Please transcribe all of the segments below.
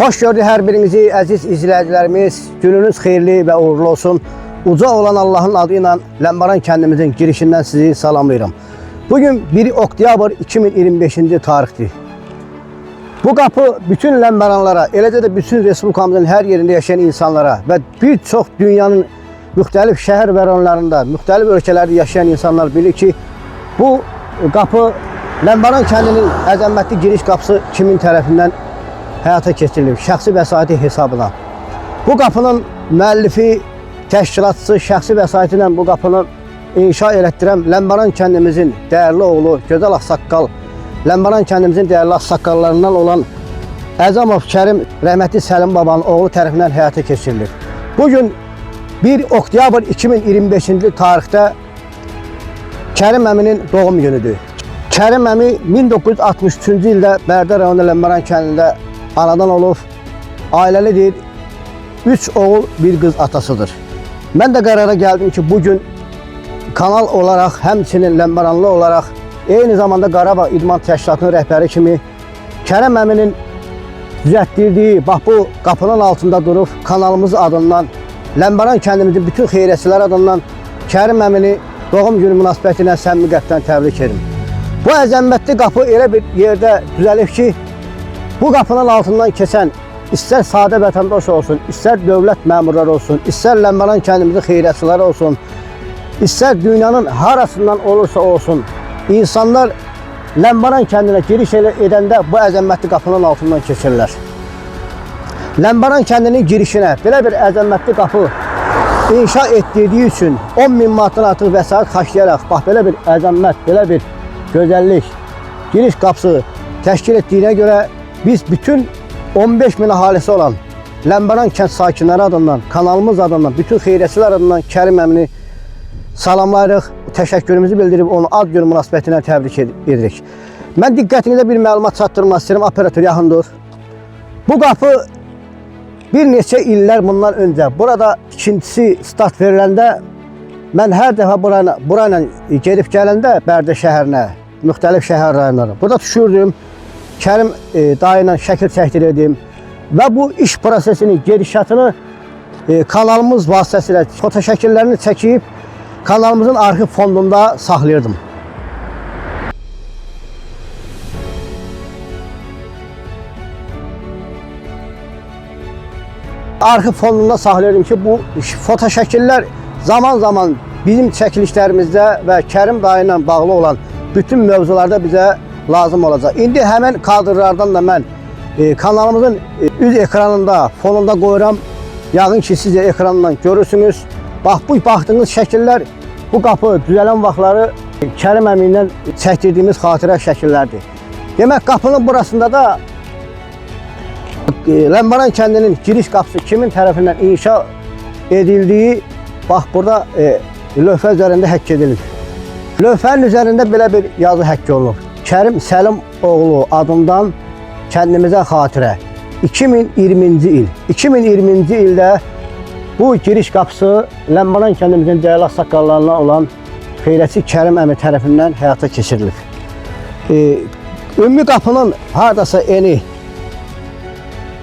Xoş gördük hər birinizi əziz izləyicilərimiz. Gününüz xeyirli və uğurlu olsun. Uca olan Allahın adı ilə Ləmbaran kəndimizin girişindən sizi salamlayıram. Bugün 1 oktyabr 2025-ci tarixdir. Bu qapı bütün Ləmbaranlara, eləcə də bütün Respublikamızın hər yerində yaşayan insanlara və bir çox dünyanın müxtəlif şəhər və rayonlarında, müxtəlif ölkələrdə yaşayan insanlar bilir ki, bu qapı Ləmbaran kəndinin əzəmətli giriş qapısı kimin tərəfindən həyata keçirilir, şəxsi vəsaiti hesabına. Bu qapının müəllifi, təşkilatçısı şəxsi vəsaiti ilə bu qapını inşa elətdirən Ləmbaran kəndimizin dəyərli oğlu, gözəl ağsaqqal, Ləmbaran kəndimizin dəyərli ağsaqqallarından olan Əzamov Kərim rəhmətli Səlim babanın oğlu tərəfindən həyata keçirilir. Bugün 1 oktyabr 2025-ci tarixdə Kərim əminin doğum günüdür. Kərim əmi 1963-cü ildə Bərdə rayonu Ləmbaran kəndində anadan olub, ailəlidir, 3 oğul, 1 qız atasıdır. Mən də qərara gəldim ki, bugün kanal olaraq, həmçinin Ləmbaranlı olaraq, eyni zamanda Qarabağ İdman Təşkilatının rəhbəri kimi Kərim əminin düzəltdirdiyi, bax bu qapının altında durub, kanalımız adından, Ləmbaran kəndimizin bütün xeyriyyətçilər adından Kərim əmini doğum günü münasibəti ilə səmimi qəlbdən təbrik edim. Bu əzəmətli qapı elə bir yerdə düzəlib ki, bu qapının altından keçən istər sadə vətəndaş olsun, istər dövlət məmurları olsun, istər Ləmbaran kəndimizin xeyriyyətçiləri olsun, istər dünyanın harasından olursa olsun, insanlar Ləmbaran kəndinə giriş edəndə bu əzəmətli qapının altından keçirlər. Ləmbaran kəndinin girişinə belə bir əzəmətli qapı inşa etdirdiyi üçün 10.000 manatdan artıq vəsait xərcləyərək, bax belə bir əzəmət, belə bir gözəllik, giriş qapısı təşkil etdiyinə görə biz bütün 15.000 əhalisi olan Ləmbaran kənd sakinləri adından, kanalımız adından, bütün xeyriyyətçilər adından Kərim əmini salamlayırıq, təşəkkürümüzü bildirib onu ad günü münasibətinə təbrik edirik. Mən diqqətinizə bir məlumat çatdırmaq istəyirəm, operator yaxındır. Bu qapı bir neçə illər bundan öncə burada ikincisi start veriləndə mən hər dəfə burayla gedib gələndə Bərdə şəhərinə, müxtəlif şəhər rayonları burada düşürdüm. Kərim dayı ilə şəkil çəkdirirdim və bu iş prosesinin gedişatını kanalımız vasitəsilə foto şəkillərini çəkib kanalımızın arxiv fondunda saxlayırdım. Arxiv fondunda saxlayırdım ki, bu foto şəkillər zaman-zaman bizim çəkilişlərimizdə və Kərim dayı ilə bağlı olan bütün mövzularda bizə lazım olacaq. İndi həmən kadrlardan da mən kanalımızın üz ekranında, fonunda qoyuram. Yağın ki, siz də ekrandan görürsünüz. Bax, bu baxdığınız şəkillər, bu qapı düzələn vaxtları Kərim əmi ilə çəkdirdiyimiz xatirə şəkillərdir. Demək, qapının burasında da Ləmbaran kəndinin giriş qapısı kimin tərəfindən inşa edildiyi, bax, burada lövhə üzərində həkk edilib. Lövhənin üzərində belə bir yazı həkk olunub. Kərim Səlim oğlu adından kəndimizə xatirə. 2020-ci il. 2020-ci ildə bu giriş qapısı Ləmbaran kəndimizin dəyərli ağsaqqallarından olan xeyriyyətçi Kərim əmi tərəfindən həyata keçirilib. Ümumi qapının hardasa eni,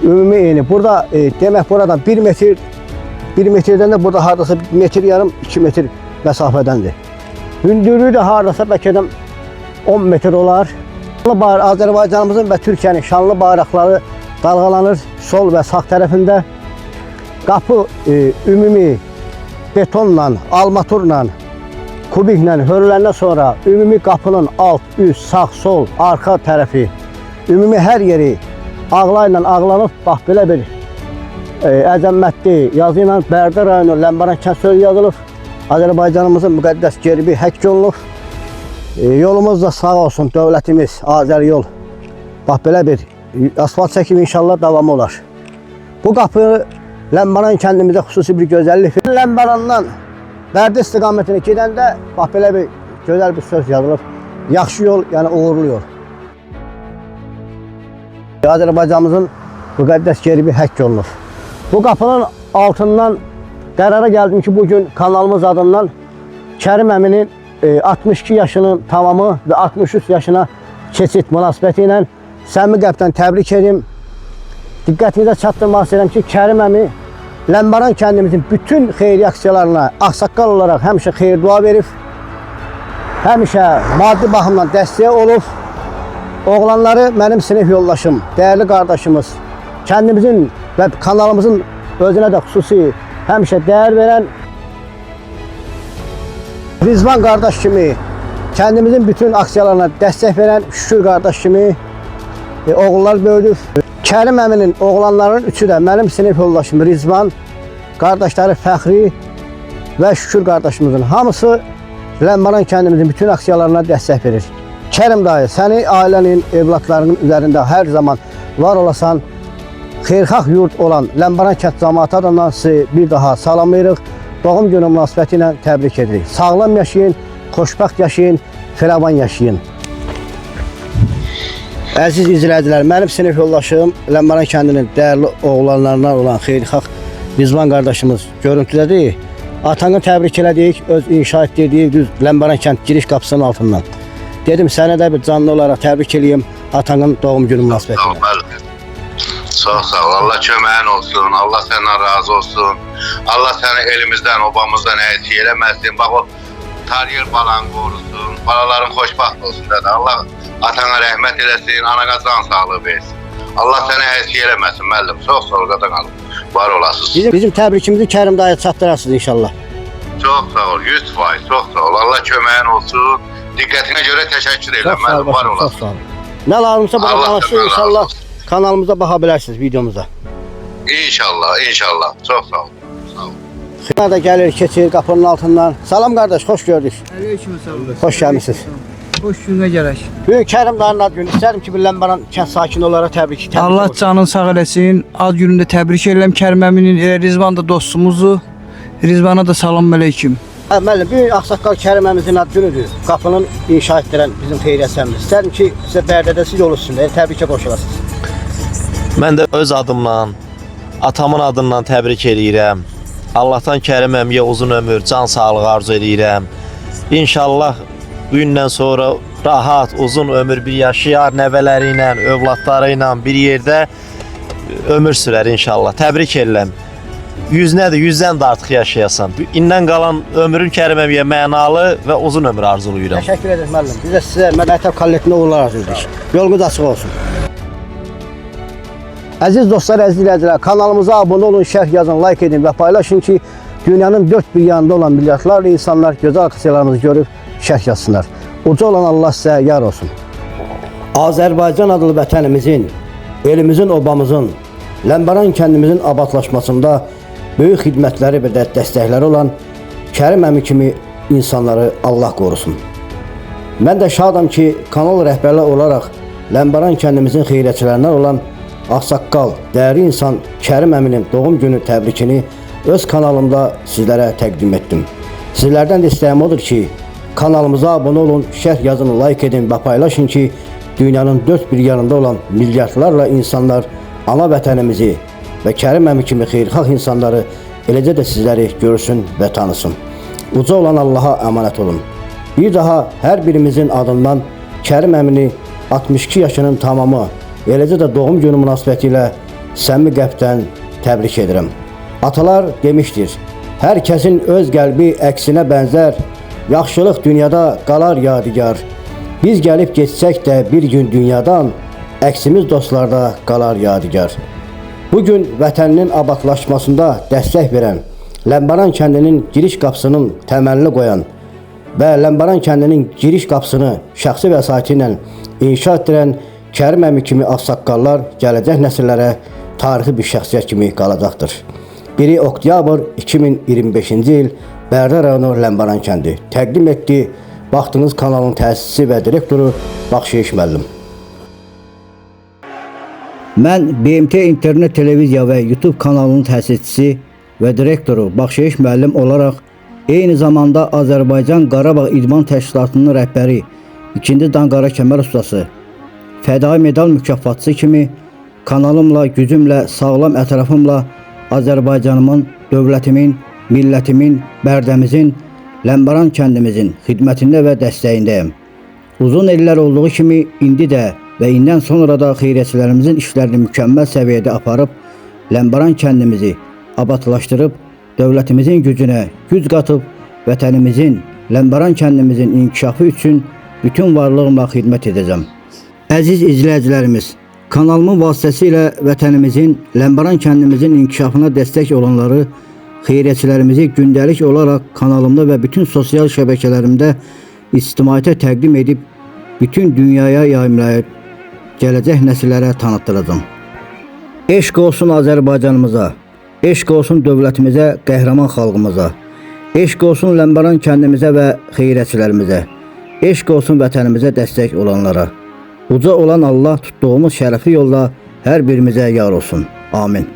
ümumi eni, burada demək buradan 1 metr, 1 metrdən də burada hardasa 1 metr yarım, 2 metr məsafədəndir. Hündürlüyü də hardasa bəlkə də 10 metr olar. Azərbaycanımızın və Türkiyənin şanlı bayraqları dalğalanır sol və sağ tərəfində. Qapı ümumi betonla, almaturla, kubiklə hörüləndən sonra ümumi qapının alt, üst, sağ, sol, arxa tərəfi, ümumi hər yeri ağlayla ağlanıb, bax belə bir əzəmətli yazı ilə Bərdə rayonu Ləmbaran kənd sözü yazılıb. Azərbaycanımızın müqəddəs geribi həkk olunub. Yolumuz da sağ olsun, dövlətimiz, Azər yol. Bax belə bir asfalt çəkimi inşallah davamı olar. Bu qapı Ləmbaran kəndimizə xüsusi bir gözəllik. Ləmbarandan Bərdə istiqamətinə gedəndə bax belə bir gözəl bir söz yazılıb. Yaxşı yol, yəni uğurlu yol. Azərbaycanımızın müqəddəs geribi həkk olunub. Bu qapının altından qərara gəldim ki, bugün kanalımız adından Kərim əminin 62 yaşının tamamı və 63 yaşına keçid münasibəti ilə səmimi qəlbdən təbrik edim. diqqətinizə çatdırmaq istəyirəm ki, Kərim əmi Ləmbaran kəndimizin bütün xeyri aksiyalarına ağsaqqal olaraq həmişə xeyir dua verib, həmişə maddi baxımdan dəstək olub. Oğlanları mənim sinif yoldaşım, dəyərli qardaşımız, kəndimizin və kanalımızın özünə də xüsusi həmişə dəyər verən Rizvan qardaş kimi, kəndimizin bütün aksiyalarına dəstək verən Şükür qardaş kimi oğullar böyüdür. Kərim əminin oğlanların üçü də mənim sinif yoldaşım Rizvan, qardaşları Fəxri və Şükür qardaşımızın hamısı Ləmbaran kəndimizin bütün aksiyalarına dəstək verir. Kərim dayı, səni ailənin, evlatlarının üzərində hər zaman var olasan, xeyirxah yurt olan Ləmbaran kənd cəmiyyəti adından sizi bir daha salamlayırıq. Doğum günü münasibəti ilə təbrik edirik. Sağlam yaşayın, xoşbəxt yaşayın, firavan yaşayın. Əziz izləyicilər, mənim sinif yoldaşım Ləmbaran kəndinin dəyərli oğlanlarından olan xeyirxah Rizvan qardaşımız görüntüdədir. Atanı təbrik elədik, öz inşa etdirdiyi düz Ləmbaran kənd giriş qapısının altından. Dedim sənə də bir canlı olaraq təbrik eləyim atanın doğum günü münasibətilə. Çox sağ ol. Allah köməyin olsun. Allah səndən razı olsun. Allah səni elimizdən, obamızdan əziz eləməsin. Bax o taryer balan qorusun. Balaların xoşbaxt olsun dedi. Allah atana rəhmət eləsin, anana can sağlığı versin. Allah səni əziz eləməsin müəllim. Çox sağ ol qadan alım. Var olasınız. Bizim təbrikimizi Kərim dayı çatdırarsınız inşallah. Çox sağ ol. 100%. Çox sağ ol. Allah köməyin olsun. Diqqətinə görə təşəkkür edirəm müəllim. Var olasınız. Çox sağ olun. Nə lazımsa burada danışırıq inşallah. Kanalımıza baxa bilərsiniz videomuza. İnşallah, inşallah. Çox sağ ol. Sağ ol. Xına da gəlir, keçir qapının altından. Salam qardaş, xoş gördük. Aleyküm selam. Xoş gəlmisiniz. Hoş günə gələk. Böyük Kərim dayının ad günü. İstərdim ki, bir Ləmbaran kənd sakini olaraq təbrik Allah olsun. canın sağ eləsin. Ad günündə təbrik edirəm Kərim əminin. Rizvan da dostumuzdur. Rizvana da salam aleyküm. Müəllim, böyük ağsaqqal Kərim əmimizin ad günüdür. Qapının inşa etdirən bizim xeyriyyətsəmiz. İstərdim ki, sizə Bərdədə siz olursun, təbrikə qoşulasınız. Mən də öz adımla, atamın adından təbrik edirəm. Allahdan Kərim əmiyə uzun ömür, can sağlığı arzu edirəm. İnşallah bu gündən sonra rahat, uzun ömür bir yaşayar, nəvələri ilə, övladları ilə bir yerdə ömür sürər inşallah. Təbrik edirəm. 100 nədir? 100-dən də artıq yaşayasan. İndən qalan ömrün Kərim əmiyə mənalı və uzun ömür arzulayıram. Təşəkkür ederiz müəllim. Biz də sizə məktəb kollektində uğurlar arzu edirik. Yolunuz açıq olsun. Əziz dostlar, əziz izləyicilər, kanalımıza abunə olun, şərh yazın, like edin və paylaşın ki, dünyanın dört bir yanında olan milyardlarla insanlar gözəl aksiyalarımızı görüb şərh yazsınlar. Uca olan Allah sizə yar olsun. Azərbaycan adlı vətənimizin, elimizin, obamızın, Ləmbaran kəndimizin abadlaşmasında böyük xidmətləri və dəstəkləri olan Kərim əmi kimi insanları Allah qorusun. Mən də şadam ki, kanal rəhbərləri olaraq Ləmbaran kəndimizin xeyriyyətçilərindən olan ağsaqqal, dəyərli insan Kərim əminin doğum günü təbrikini öz kanalımda sizlərə təqdim etdim. Sizlərdən də istəyim odur ki, kanalımıza abunə olun, şərh yazın, like edin və paylaşın ki, dünyanın dört bir yanında olan milyardlarla insanlar ana vətənimizi və Kərim əmi kimi xeyirxah insanları, eləcə də sizləri görsün və tanısın. Uca olan Allaha əmanət olun. Bir daha hər birimizin adından Kərim əmini 62 yaşının tamamı, eləcə də doğum günü münasibəti ilə səmimi qəlbdən təbrik edirəm. Atalar demişdir, hər kəsin öz qəlbi əksinə bənzər, yaxşılıq dünyada qalar yadigar. Biz gəlib geçsək də bir gün dünyadan, əksimiz dostlarda qalar yadigar. Bugün vətəninin abadlaşmasında dəstək verən, Ləmbaran kəndinin giriş qapısının təməlini qoyan və Ləmbaran kəndinin giriş qapısını şəxsi vəsaiti ilə inşa etdirən Kərim əmi kimi ağsaqqallar gələcək nəsillərə tarixi bir şəxsiyyət kimi qalacaqdır. 1 oktyabr 2025-ci il Bərdə rayonu Ləmbaran kəndi təqdim etdi. Baxdığınız kanalın təsisçisi və direktoru Baxşeyiş müəllim. Mən BMT internet televiziya və YouTube kanalının təsisçisi və direktoru Baxşeyiş müəllim olaraq eyni zamanda Azərbaycan Qarabağ İdman Təşkilatının rəhbəri 2-ci Dan Qara Kəmər ustası, fədai medal mükafatçısı kimi kanalımla, gücümlə, sağlam ətrafımla Azərbaycanımın, dövlətimin, millətimin, Bərdəmizin, Ləmbaran kəndimizin xidmətində və dəstəyindəyəm. Uzun illər olduğu kimi indi də və indən sonra da xeyriyyətçilərimizin işlərini mükəmməl səviyyədə aparıb, Lənkəran kəndimizi abadlaşdırıb, dövlətimizin gücünə güc qatıb, vətənimizin, Lənkəran kəndimizin inkişafı üçün bütün varlığımla xidmət edəcəm. Əziz izləyicilərimiz, kanalımın vasitəsilə vətənimizin, Lənkəran kəndimizin inkişafına dəstək olanları, xeyriyyətçilərimizi gündəlik olaraq kanalımda və bütün sosial şəbəkələrimdə ictimaiyyətə təqdim edib, bütün dünyaya yayımlayıb, gələcək nəsillərə tanıtdıracağım. Eşq olsun Azərbaycanımıza, eşq olsun dövlətimizə, qəhrəman xalqımıza, eşq olsun Lənkəran kəndimizə və xeyriyyətçilərimizə, eşq olsun vətənimizə dəstək olanlara. Uca olan Allah tutduğumuz şərəfli yolda hər birimizə yar olsun. Amin.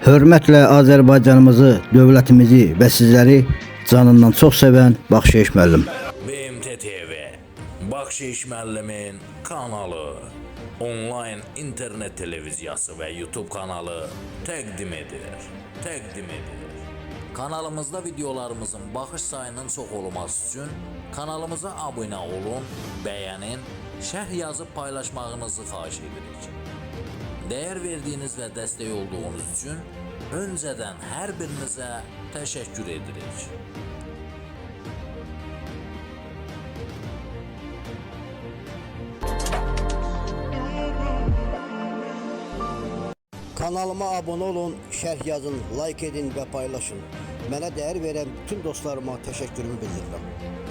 Hörmətlə Azərbaycanımızı, dövlətimizi və sizləri canından çox sevən Baxşeyiş müəllim. BMT TV, Baxşeyiş müəllimin kanalı, onlayn internet televiziyası və YouTube kanalı təqdim edir. Kanalımızda videolarımızın baxış sayının çox olması üçün kanalımıza abunə olun, bəyənin, şərh yazıb paylaşmağınızı xahiş edirik. Dəyər verdiyiniz və dəstək olduğunuz üçün öncədən hər birinizə təşəkkür edirik. Kanalıma abunə olun, şərh yazın, like edin və paylaşın. Mənə dəyər verən bütün dostlarıma təşəkkürümü bildirirəm.